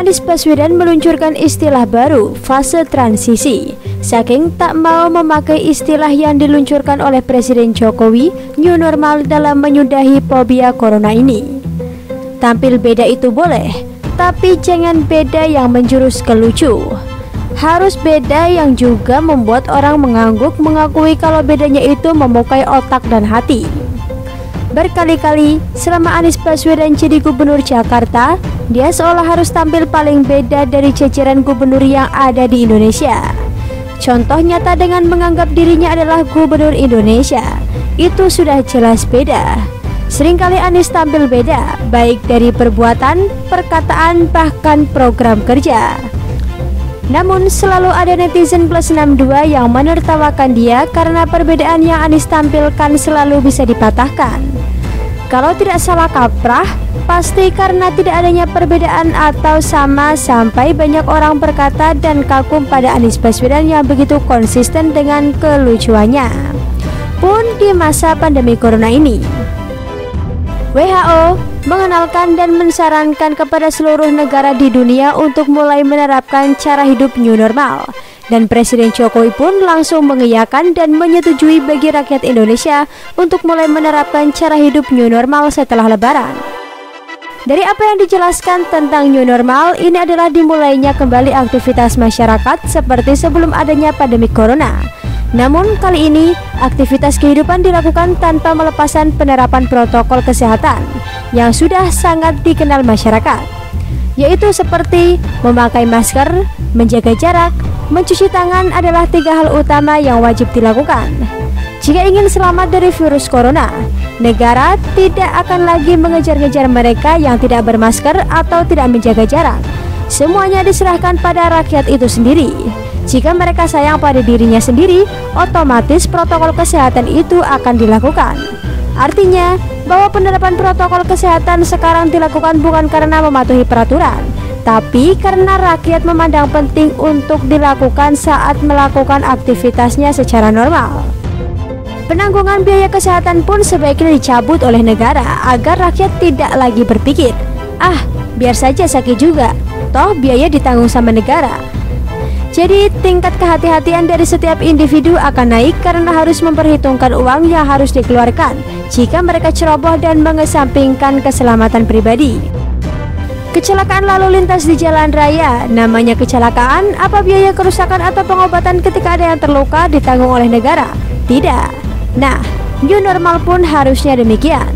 Anies Baswedan meluncurkan istilah baru, fase transisi. Saking tak mau memakai istilah yang diluncurkan oleh Presiden Jokowi, new normal dalam menyudahi fobia corona ini. Tampil beda itu boleh, tapi jangan beda yang menjurus ke lucu. Harus beda yang juga membuat orang mengangguk mengakui kalau bedanya itu memukai otak dan hati. Berkali-kali selama Anies Baswedan jadi gubernur Jakarta, dia seolah harus tampil paling beda dari jajaran gubernur yang ada di Indonesia. Contoh nyata dengan menganggap dirinya adalah gubernur Indonesia, itu sudah jelas beda. Seringkali Anies tampil beda, baik dari perbuatan, perkataan, bahkan program kerja. Namun selalu ada netizen plus 62 yang menertawakan dia karena perbedaan yang Anies tampilkan selalu bisa dipatahkan. Kalau tidak salah kaprah, pasti karena tidak adanya perbedaan atau sama, sampai banyak orang berkata dan kagum pada Anies Baswedan yang begitu konsisten dengan kelucuannya pun di masa pandemi corona ini. WHO mengenalkan dan mensarankan kepada seluruh negara di dunia untuk mulai menerapkan cara hidup new normal. Dan Presiden Jokowi pun langsung mengiyakan dan menyetujui bagi rakyat Indonesia untuk mulai menerapkan cara hidup new normal setelah Lebaran. Dari apa yang dijelaskan tentang new normal, ini adalah dimulainya kembali aktivitas masyarakat seperti sebelum adanya pandemi corona. Namun kali ini, aktivitas kehidupan dilakukan tanpa melepaskan penerapan protokol kesehatan yang sudah sangat dikenal masyarakat, yaitu seperti memakai masker, menjaga jarak, mencuci tangan adalah 3 hal utama yang wajib dilakukan. Jika ingin selamat dari virus corona, negara tidak akan lagi mengejar-ngejar mereka yang tidak bermasker atau tidak menjaga jarak. Semuanya diserahkan pada rakyat itu sendiri. Jika mereka sayang pada dirinya sendiri, otomatis protokol kesehatan itu akan dilakukan. Artinya, bahwa penerapan protokol kesehatan sekarang dilakukan bukan karena mematuhi peraturan, tapi karena rakyat memandang penting untuk dilakukan saat melakukan aktivitasnya secara normal. Penanggungan biaya kesehatan pun sebaiknya dicabut oleh negara agar rakyat tidak lagi berpikir, biar saja sakit juga, toh biaya ditanggung sama negara. Jadi tingkat kehati-hatian dari setiap individu akan naik karena harus memperhitungkan uang yang harus dikeluarkan jika mereka ceroboh dan mengesampingkan keselamatan pribadi. Kecelakaan lalu lintas di jalan raya, namanya kecelakaan, apa biaya kerusakan atau pengobatan ketika ada yang terluka ditanggung oleh negara? Tidak. Nah, new normal pun harusnya demikian.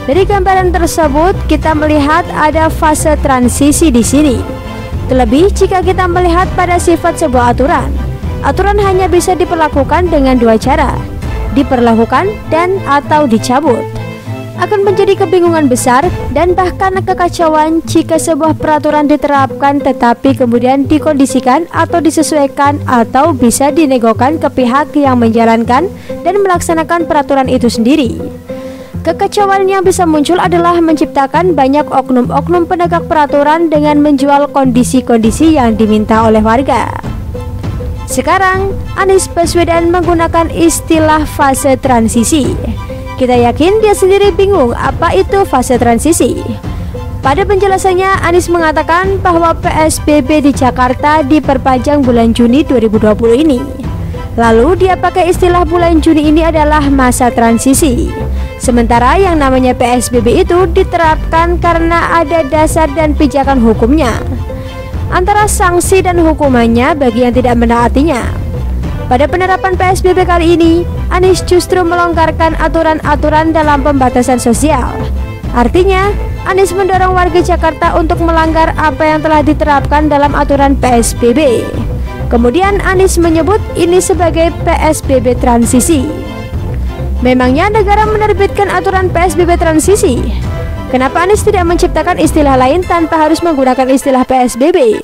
Dari gambaran tersebut, kita melihat ada fase transisi di sini. Terlebih jika kita melihat pada sifat sebuah aturan. Aturan hanya bisa diperlakukan dengan 2 cara, diperlakukan dan atau dicabut. Akan menjadi kebingungan besar dan bahkan kekacauan jika sebuah peraturan diterapkan tetapi kemudian dikondisikan atau disesuaikan atau bisa dinegokan ke pihak yang menjalankan dan melaksanakan peraturan itu sendiri. Kekacauan yang bisa muncul adalah menciptakan banyak oknum-oknum penegak peraturan dengan menjual kondisi-kondisi yang diminta oleh warga. Sekarang, Anies Baswedan menggunakan istilah fase transisi. Kita yakin dia sendiri bingung apa itu fase transisi. Pada penjelasannya, Anies mengatakan bahwa PSBB di Jakarta diperpanjang bulan Juni 2020 ini. Lalu dia pakai istilah bulan Juni ini adalah masa transisi. Sementara yang namanya PSBB itu diterapkan karena ada dasar dan pijakan hukumnya, antara sanksi dan hukumannya bagi yang tidak menaatinya. Pada penerapan PSBB kali ini, Anies justru melonggarkan aturan-aturan dalam pembatasan sosial. Artinya, Anies mendorong warga Jakarta untuk melanggar apa yang telah diterapkan dalam aturan PSBB. Kemudian Anies menyebut ini sebagai PSBB transisi. Memangnya negara menerbitkan aturan PSBB transisi? Kenapa Anies tidak menciptakan istilah lain tanpa harus menggunakan istilah PSBB?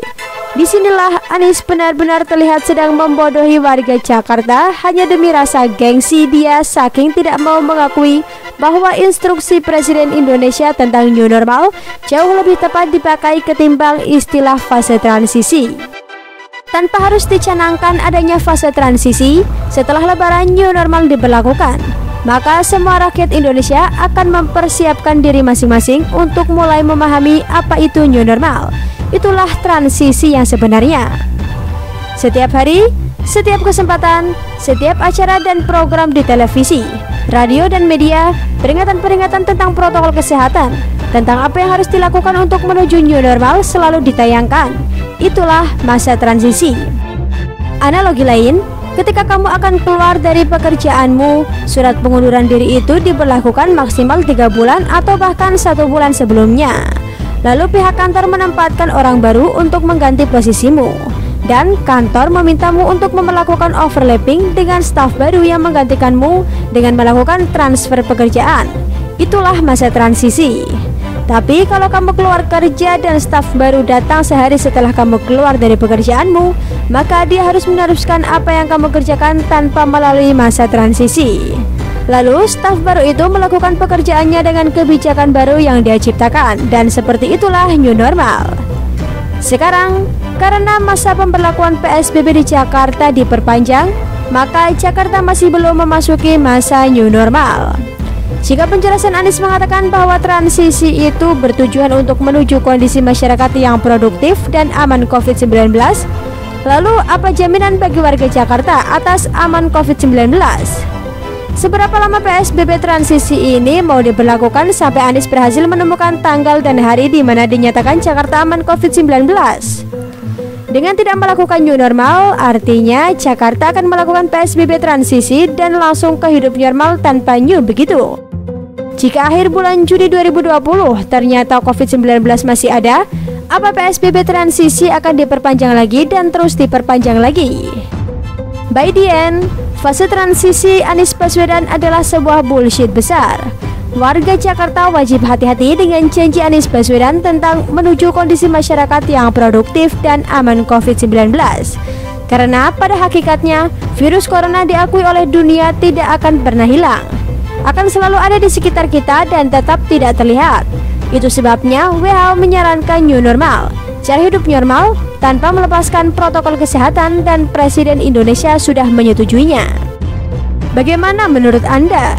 Disinilah Anies benar-benar terlihat sedang membodohi warga Jakarta hanya demi rasa gengsi dia saking tidak mau mengakui bahwa instruksi Presiden Indonesia tentang new normal jauh lebih tepat dipakai ketimbang istilah fase transisi. Tanpa harus dicanangkan adanya fase transisi, setelah Lebaran new normal diberlakukan, maka semua rakyat Indonesia akan mempersiapkan diri masing-masing untuk mulai memahami apa itu new normal. itulah transisi yang sebenarnya. Setiap hari, setiap kesempatan, setiap acara dan program di televisi, radio dan media, peringatan-peringatan tentang protokol kesehatan, tentang apa yang harus dilakukan untuk menuju new normal selalu ditayangkan. Itulah masa transisi. Analogi lain, ketika kamu akan keluar dari pekerjaanmu, surat pengunduran diri itu diberlakukan maksimal 3 bulan atau bahkan 1 bulan sebelumnya. Lalu pihak kantor menempatkan orang baru untuk mengganti posisimu, dan kantor memintamu untuk melakukan overlapping dengan staf baru yang menggantikanmu dengan melakukan transfer pekerjaan. Itulah masa transisi. Tapi kalau kamu keluar kerja dan staf baru datang sehari setelah kamu keluar dari pekerjaanmu, maka dia harus meneruskan apa yang kamu kerjakan tanpa melalui masa transisi. Lalu staf baru itu melakukan pekerjaannya dengan kebijakan baru yang dia ciptakan, dan seperti itulah new normal. Sekarang, karena masa pemberlakuan PSBB di Jakarta diperpanjang, maka Jakarta masih belum memasuki masa new normal. Jika penjelasan Anies mengatakan bahwa transisi itu bertujuan untuk menuju kondisi masyarakat yang produktif dan aman COVID-19, lalu apa jaminan bagi warga Jakarta atas aman COVID-19? Seberapa lama PSBB transisi ini mau diberlakukan sampai Anies berhasil menemukan tanggal dan hari di mana dinyatakan Jakarta aman COVID-19? Dengan tidak melakukan new normal, artinya Jakarta akan melakukan PSBB transisi dan langsung ke hidup normal tanpa new begitu. Jika akhir bulan Juni 2020 ternyata COVID-19 masih ada, apa PSBB transisi akan diperpanjang lagi dan terus diperpanjang lagi? By the end, fase transisi Anies Baswedan adalah sebuah bullshit besar. Warga Jakarta wajib hati-hati dengan janji Anies Baswedan tentang menuju kondisi masyarakat yang produktif dan aman COVID-19. Karena pada hakikatnya, virus corona diakui oleh dunia tidak akan pernah hilang. Akan selalu ada di sekitar kita dan tetap tidak terlihat. Itu sebabnya WHO menyarankan new normal, cara hidup normal tanpa melepaskan protokol kesehatan, dan Presiden Indonesia sudah menyetujuinya. Bagaimana menurut Anda?